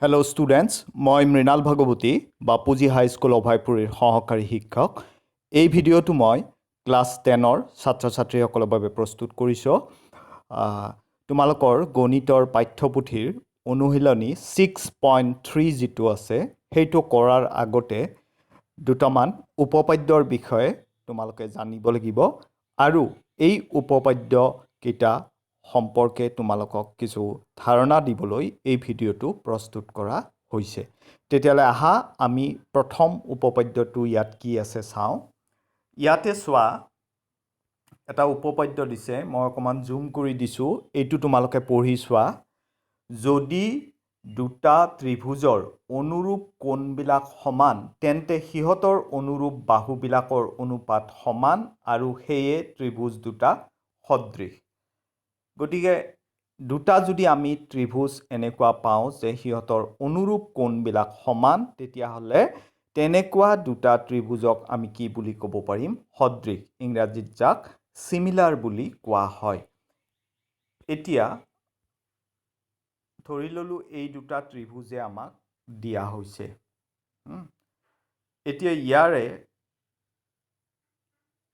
Hello' students, মই মৃণাল ভাগৱতী Bapuji high school অভয়পুৰীৰ সহকাৰী শিক্ষক। এই ভিডিঅ'টো মই ক্লাছ 10ৰ ছাত্ৰ ছাত্ৰীসকলৰ বাবে প্ৰস্তুত কৰিছোঁ। তোমালোকৰ গণিতৰ পাঠ্যপুথিৰ অনুশীলনী 6.3 যিটো আছে সেইটো কৰাৰ আগতে দুটামান উপপাদ্যৰ বিষয়ে তোমালোকে জানিব লাগিব আৰু এই উপপাদ্যকেইটা সম্পৰ্কে তোমালোকক কিছু ধাৰণা দিবলৈ এই ভিডিঅ'টো প্ৰস্তুত কৰা হৈছে। তেতিয়াহ'লে আহা আমি প্ৰথম উপপাদ্যটো ইয়াত কি আছে চাওঁ। ইয়াতে চোৱা এটা উপপাদ্য দিছে, মই অকণমান জুম কৰি দিছোঁ, এইটো তোমালোকে পঢ়ি চোৱা। যদি দুটা ত্ৰিভুজৰ অনুৰূপ কোণবিলাক সমান তেন্তে সিহঁতৰ অনুৰূপ বাহুবিলাকৰ অনুপাত সমান আৰু সেয়ে ত্ৰিভুজ দুটা সদৃশ। গতিকে দুটা যদি আমি ত্ৰিভুজ এনেকুৱা পাওঁ যে সিহঁতৰ অনুৰূপ কোণবিলাক সমান, তেতিয়াহ'লে তেনেকুৱা দুটা ত্ৰিভুজক আমি কি বুলি ক'ব পাৰিম? সদৃশ। ইংৰাজীত যাক চিমিলাৰ বুলি কোৱা হয়। এতিয়া ধৰি ল'লোঁ এই দুটা ত্ৰিভুজে আমাক দিয়া হৈছে। এতিয়া ইয়াৰে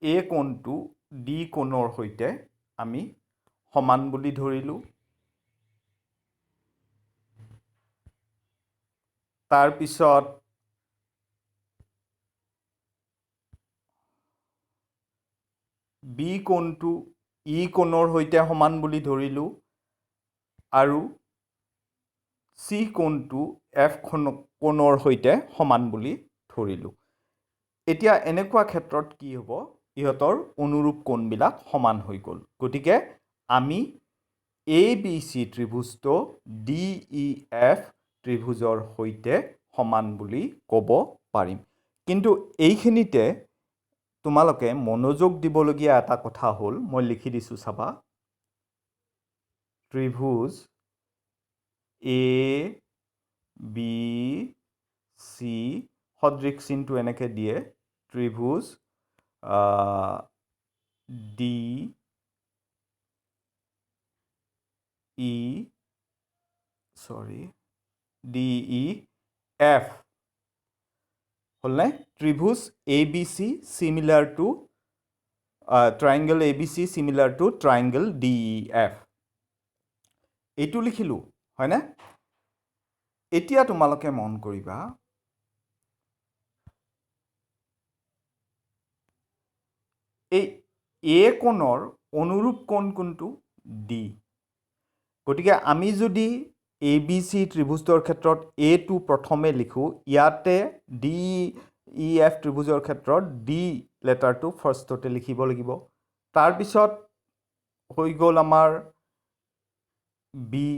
এ কোণটো ডি কোণৰ সৈতে আমি সমান বুলি ধৰিলোঁ। তাৰপিছত বি কোণটো ই কোণৰ সৈতে সমান বুলি ধৰিলোঁ আৰু চি কোণটো এফ কোণৰ সৈতে সমান বুলি ধৰিলোঁ। এতিয়া এনেকুৱা ক্ষেত্ৰত কি হ'ব? ইহঁতৰ অনুৰূপ কোণবিলাক সমান হৈ গ'ল। গতিকে আমি এ বি চি ত্ৰিভুজটো ডি ই এফ ত্ৰিভুজৰ সৈতে সমান বুলি ক'ব পাৰিম। কিন্তু এইখিনিতে তোমালোকে মনোযোগ দিবলগীয়া এটা কথা হ'ল, মই লিখি দিছোঁ চাবা, ত্ৰিভুজ এ বি চি সদৃশ চিনটো এনেকৈ দিয়ে, ত্ৰিভুজ ডি ই এফ হ'লনে? ত্ৰিভুজ A B C similar to triangle A B C similar to triangle D E F. এইটো লিখিলোঁ, হয়নে? এতিয়া তোমালোকে মন কৰিবা, এই এ কোণৰ অনুৰূপ কোণ কোনটো? ডি। গতিকে আমি যদি এ বি চি ত্ৰিভুজৰ ক্ষেত্ৰত এটো প্ৰথমে লিখোঁ, ইয়াতে ডি ই এফ ত্ৰিভুজৰ ক্ষেত্ৰত ডি লেটাৰটো ফাৰ্ষ্টতে লিখিব লাগিব। তাৰপিছত হৈ গ'ল আমাৰ বি।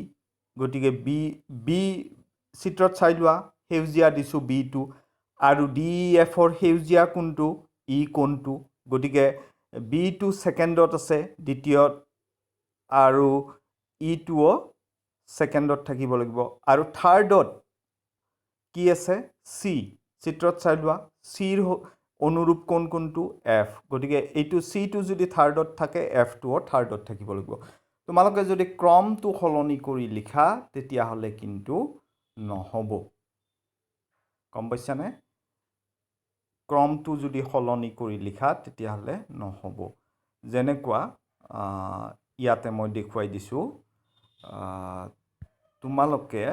গতিকে বি চিত্ৰত চাই লোৱা, সেউজীয়া দিছোঁ বিটো, আৰু ডি ই এফৰ সেউজীয়া কোণটো ই কোণটো। গতিকে বিটো ছেকেণ্ডত আছে, দ্বিতীয়ত, আৰু ইটোও ছেকেণ্ডত থাকিব লাগিব। আৰু থাৰ্ডত কি আছে? চি। চিত্ৰত চাই লোৱা, চিৰ অনুৰূপ কোণ কোনটো? এফ। গতিকে এইটো চিটো যদি থাৰ্ডত থাকে, এফটোও থাৰ্ডত থাকিব লাগিব। তোমালোকে যদি ক্ৰমটো সলনি কৰি লিখা তেতিয়াহ'লে কিন্তু নহ'ব। গম পাইছানে? ক্ৰমটো যদি সলনি কৰি লিখা তেতিয়াহ'লে নহ'ব। যেনেকুৱা ইয়াতে মই দেখুৱাই দিছোঁ, তোমালোকে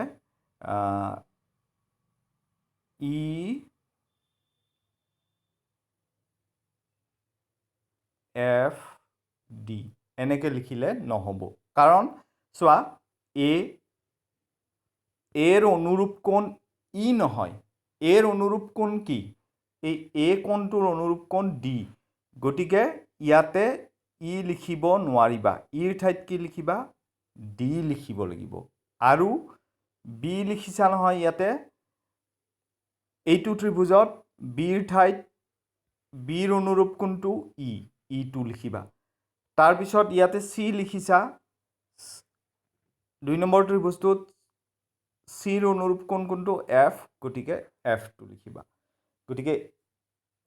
ই এফ ডি এনেকৈ লিখিলে নহ'ব। কাৰণ চোৱা, এৰ অনুৰূপ কোণ ই নহয়, এৰ অনুৰূপ কোণ কি? এই এ কোণটোৰ অনুৰূপ কোণ ডি। গতিকে ইয়াতে ই লিখিব নোৱাৰিবা, ইৰ ঠাইত কি লিখিবা? ডি লিখিব লাগিব। আৰু বি লিখিছা নহয় ইয়াতে, এইটো ত্ৰিভুজত বিৰ ঠাইত বিৰ অনুৰূপ কোণটো ই, ইটো লিখিবা। তাৰপিছত ইয়াতে চি লিখিছা, 2 নম্বৰ ত্ৰিভুজটোত চিৰ অনুৰূপ কোণ কোনটো? এফ। গতিকে এফটো লিখিবা। গতিকে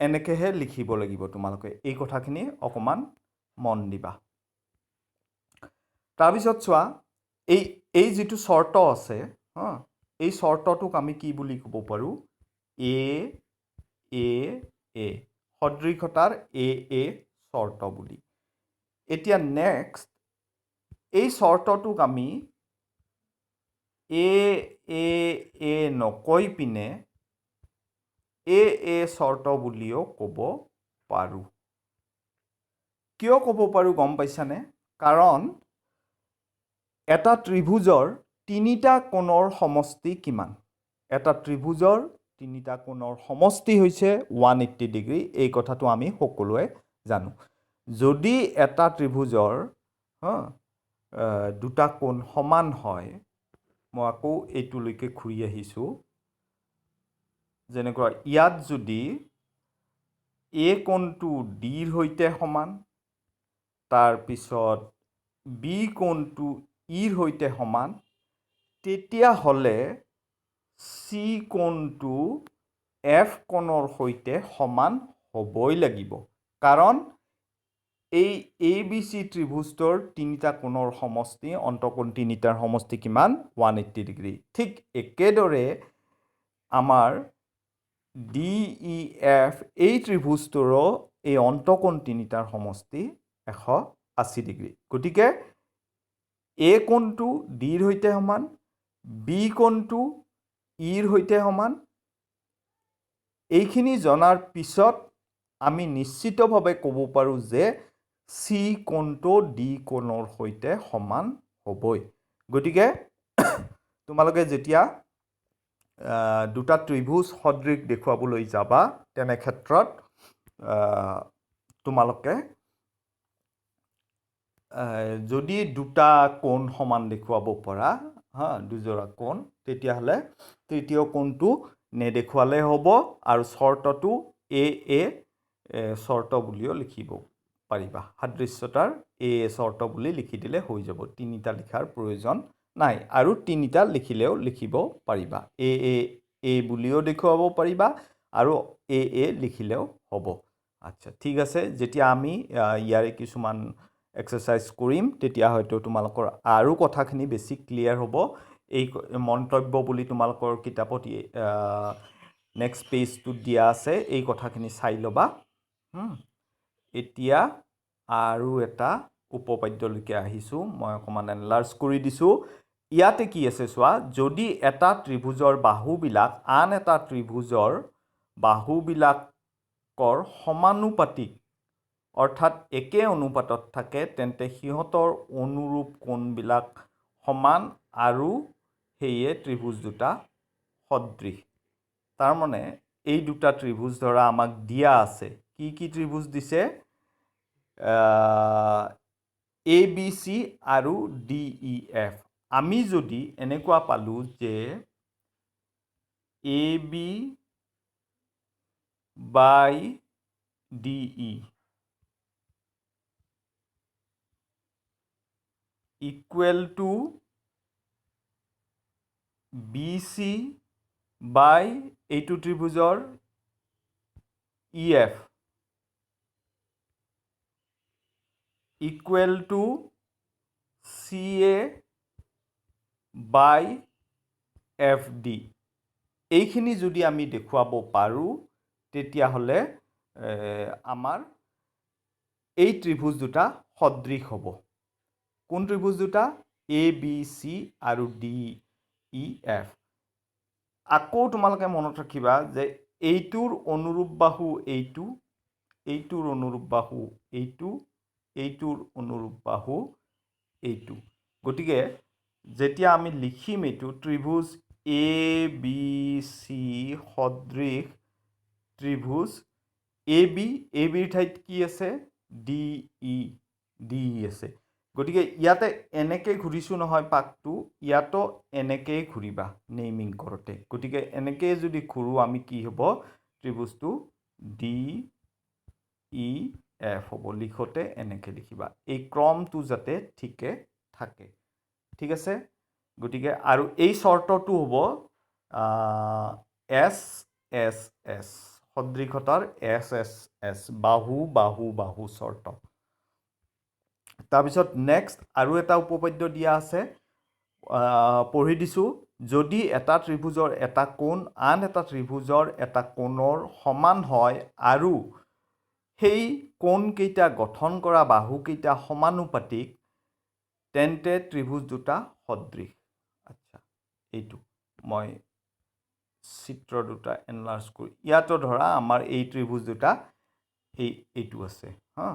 এনেকৈহে লিখিব লাগিব তোমালোকে। এই কথাখিনি অকণমান মন দিবা। তাৰপিছত চোৱা, এই যিটো চৰ্ত আছে, এই চৰ্তটোক আমি কি বুলি ক'ব পাৰোঁ এ সদৃশতাৰ এ চৰ্ত বুলি এতিয়া নেক্সট এই চৰ্তটোক আমি এ নকৈ পিনে এ চৰ্ত বুলিও ক'ব পাৰোঁ কিয় ক'ব পাৰোঁ গম পাইছানে কাৰণ এটা ত্ৰিভুজৰ তিনিটা কোণৰ সমষ্টি কিমান এটা ত্ৰিভুজৰ তিনিটা কোণৰ সমষ্টি হৈছে 180 ডিগ্ৰী এই কথাটো আমি সকলোৱে জানো যদি এটা ত্ৰিভুজৰ দুটা কোণ সমান হয় মই আকৌ এইটোলৈকে ঘূৰি আহিছোঁ যেনেকুৱা ইয়াত যদি এ কোণটো ডিৰ সৈতে সমান তাৰ পিছত বি কোণটো ইৰ সৈতে সমান তেতিয়াহ'লে চি কোণটো এফ কোণৰ সৈতে সমান হ'বই লাগিব কাৰণ এই এ বি চি ত্ৰিভুজটোৰ তিনিটা কোণৰ সমষ্টি অন্তঃকোণ তিনিটাৰ সমষ্টি কিমান 180 ডিগ্ৰী ঠিক একেদৰে আমাৰ ডি ই এফ এই ত্ৰিভুজটোৰো এই অন্তঃকোণ তিনিটাৰ সমষ্টি 180 ডিগ্ৰী গতিকে এ কোণটো ডিৰ সৈতে সমান বি কোণটো ইৰ সৈতে সমান এইখিনি জনাৰ পিছত আমি নিশ্চিতভাৱে ক'ব পাৰোঁ যে চি কোণটো ডি কোণৰ সৈতে সমান হ'বই গতিকে তোমালোকে যেতিয়া দুটা ত্ৰিভুজ সদৃশ দেখুৱাবলৈ যাবা তেনে ক্ষেত্ৰত তোমালোকে যদি দুটা কোণ সমান দেখুৱাব পৰা দুজোৰা কোণ তেতিয়াহ'লে তৃতীয় কোণটো নেদেখুৱালে হ'ব আৰু চৰ্তটো এ চৰ্ত বুলিও লিখিব পাৰিবা সাদৃশ্যতাৰ এ চৰ্ত বুলি লিখি দিলে হৈ যাব তিনিটা লিখাৰ প্ৰয়োজন নাই আৰু তিনিটা লিখিলেও লিখিব পাৰিবা এ বুলিও দেখুৱাব পাৰিবা আৰু এ লিখিলেও হ'ব আচ্ছা ঠিক আছে যেতিয়া আমি ইয়াৰে কিছুমান এক্সাৰসাইজ কৰিম তেতিয়া হয়তো তোমালোকৰ আৰু কথাখিনি বেছি ক্লিয়াৰ হ'ব এই মন্তব্য বুলি তোমালোকৰ কিতাপত নেক্সট পেজটোত দিয়া আছে এই কথাখিনি চাই ল'বা এতিয়া আৰু এটা উপপাদ্যলৈকে আহিছোঁ মই অকণমান এনলাৰ্জ কৰি দিছোঁ ইয়াতে কি আছে চোৱা যদি এটা ত্ৰিভুজৰ বাহুবিলাক আন এটা ত্ৰিভুজৰ বাহুবিলাকৰ সমানুপাতিক অৰ্থাৎ একে অনুপাতত থাকে তেন্তে সিহঁতৰ অনুৰূপ কোণবিলাক সমান আৰু সেয়ে ত্ৰিভুজ দুটা সদৃশ তাৰমানে এই দুটা ত্ৰিভুজ ধৰা আমাক দিয়া আছে কি ত্ৰিভুজ দিছে এ বি চি আৰু ডি ই এফ আমি যদি এনেকুৱা পালোঁ যে A B by D E equal to B C by এইটো ত্ৰিভুজৰ E F equal to C A by F D এইখিনি যদি আমি দেখুৱাব পাৰোঁ তেতিয়াহ'লে আমাৰ এই ত্ৰিভুজ দুটা সদৃশ হ'ব কোন ত্ৰিভুজ দুটা এ বি চি আৰু ডি ই এফ আকৌ তোমালোকে মনত ৰাখিবা যে এইটোৰ অনুৰূপ বাহু এইটো এইটোৰ অনুৰূপ বাহু এইটো এইটোৰ অনুৰূপ বাহু এইটো গতিকে যেতিয়া আমি লিখিম এইটো ত্ৰিভুজ এ বি চি সদৃশ ত্ৰিভুজ এ বিৰ ঠাইত কি আছে ডি ই আছে গতিকে ইয়াতে এনেকৈ ঘূৰিছোঁ নহয় পাকটো ইয়াতো এনেকৈয়ে ঘূৰিবা নেইমিং কৰোঁতে গতিকে এনেকৈ যদি ঘূৰোঁ আমি কি হ'ব ত্ৰিভুজটো ডি ই এফ হ'ব লিখোঁতে এনেকৈ লিখিবা এই ক্ৰমটো যাতে ঠিকে থাকে ঠিক আছে গতিকে আৰু এই চৰ্তটো হ'ব এছ এছ এছ সদৃশতাৰ এছ এছ এছ বাহু চৰ্ত তাৰপিছত নেক্সট আৰু এটা উপপাদ্য দিয়া আছে পঢ়ি দিছোঁ যদি এটা ত্ৰিভুজৰ এটা কোণ আন এটা ত্ৰিভুজৰ এটা কোণৰ সমান হয় আৰু সেই কোণকেইটা গঠন কৰা বাহুকেইটা সমানুপাতিক তেন্তে ত্ৰিভুজ দুটা সদৃশ। আচ্ছা, এইটো মই চিত্ৰ দুটা এনলাৰ্জ কৰি ইয়াতো ধৰা আমাৰ এই ত্ৰিভুজ দুটা এইটো আছে হা।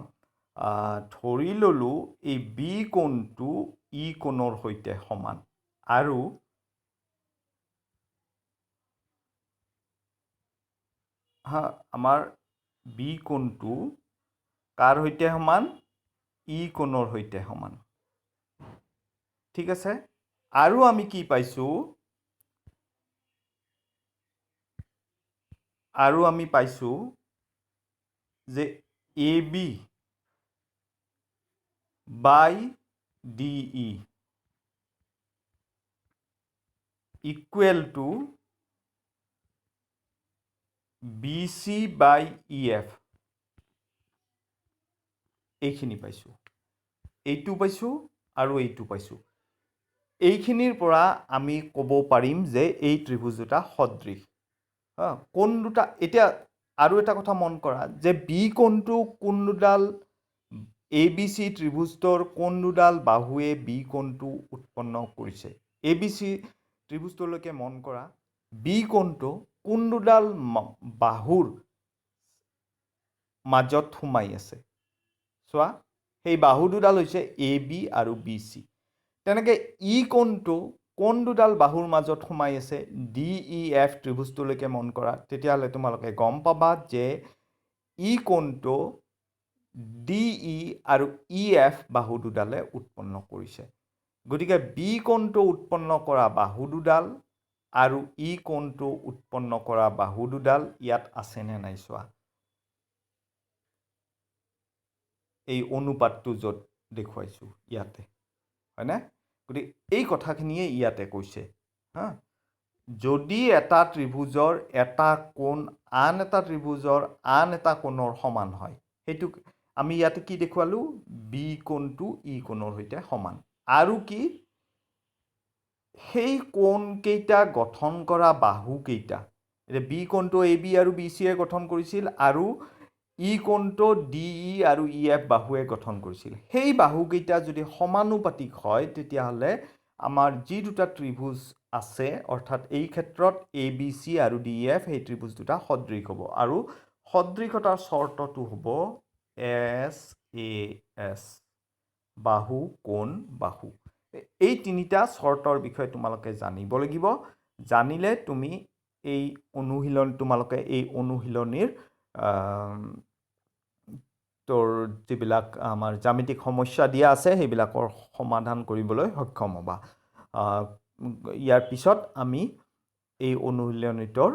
ধৰি ল'লোঁ এই বি কোণটো ই কোণৰ সৈতে সমান আৰু আমাৰ বি কোণটো কাৰ সৈতে সমান ই কোণৰ সৈতে সমান। ঠিক আছে, আৰু আমি কি পাইছোঁ যে A B by D E equal to B C by E F এইখিনি পাইছোঁ, এইটো পাইছোঁ আৰু এইটো পাইছোঁ। এইখিনিৰ পৰা আমি ক'ব পাৰিম যে এই ত্ৰিভুজ দুটা সদৃশ। কোণ দুটা এতিয়া আৰু এটা কথা মন কৰা যে বি কোণটো কোণ দুডাল এ বি চি ত্ৰিভুজটোৰ কোণ দুডাল বাহুৱে বি কোণটো উৎপন্ন কৰিছে। এ বি চি ত্ৰিভুজটোলৈকে মন কৰা বি কোণটো কোণ দুডাল বাহুৰ মাজত সোমাই আছে। চোৱা, সেই বাহু দুডাল হৈছে এ বি আৰু বি চি। তেনেকৈ ই কোণটো কোণ দুডাল বাহুৰ মাজত সোমাই আছে ডি ই এফ ত্ৰিভুজটোলৈকে মন কৰা। তেতিয়াহ'লে তোমালোকে গম পাবা যে ই কোণটো ডি ই আৰু ই এফ বাহু দুডালে উৎপন্ন কৰিছে। গতিকে বি কোণটো উৎপন্ন কৰা বাহু দুডাল আৰু ই কোণটো উৎপন্ন কৰা বাহু দুডাল ইয়াত আছেনে নাই চোৱা। এই অনুপাতটো য'ত দেখুৱাইছোঁ ইয়াতে, হয়নে? গতিকে এই কথাখিনিয়ে ইয়াতে কৈছে হা। যদি এটা ত্ৰিভুজৰ এটা কোণ আন এটা ত্ৰিভুজৰ আন এটা কোণৰ সমান হয়, সেইটো আমি ইয়াতে কি দেখুৱালোঁ, বি কোণটো ই কোণৰ সৈতে সমান আৰু কি সেই কোণকেইটা গঠন কৰা বাহুকেইটা, এতিয়া বি কোণটো এ বি আৰু বি চিয়ে গঠন কৰিছিল আৰু ই কোণটো ডি ই আৰু ই এফ বাহুৱে গঠন কৰিছিল। সেই বাহুকেইটা যদি সমানুপাতিক হয় তেতিয়াহ'লে আমাৰ যি দুটা ত্ৰিভুজ আছে অৰ্থাৎ এই ক্ষেত্ৰত এ বি চি আৰু ডি ই এফ সেই ত্ৰিভুজ দুটা সদৃশ হ'ব আৰু সদৃশতাৰ চৰ্তটো হ'ব এছ এ এছ, বাহু কোণ বাহু। এই তিনিটা চৰ্তৰ বিষয়ে তোমালোকে জানিব লাগিব। জানিলে তুমি এই তোমালোকে এই অনুশীলনীৰ তোৰ যিবিলাক আমাৰ জ্যামিতিক সমস্যা দিয়া আছে সেইবিলাকৰ সমাধান কৰিবলৈ সক্ষম হ'বা। ইয়াৰ পিছত আমি এই অনুশীলনীটোৰ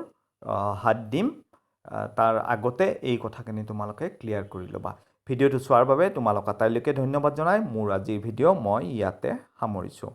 হাত দিম। তাৰ আগতে এই কথাখিনি তোমালোকে ক্লিয়াৰ কৰি ল'বা। ভিডিঅ'টো চোৱাৰ বাবে তোমালোক আটাইলৈকে ধন্যবাদ জনাই মোৰ আজিৰ ভিডিঅ' মই ইয়াতে সামৰিছোঁ।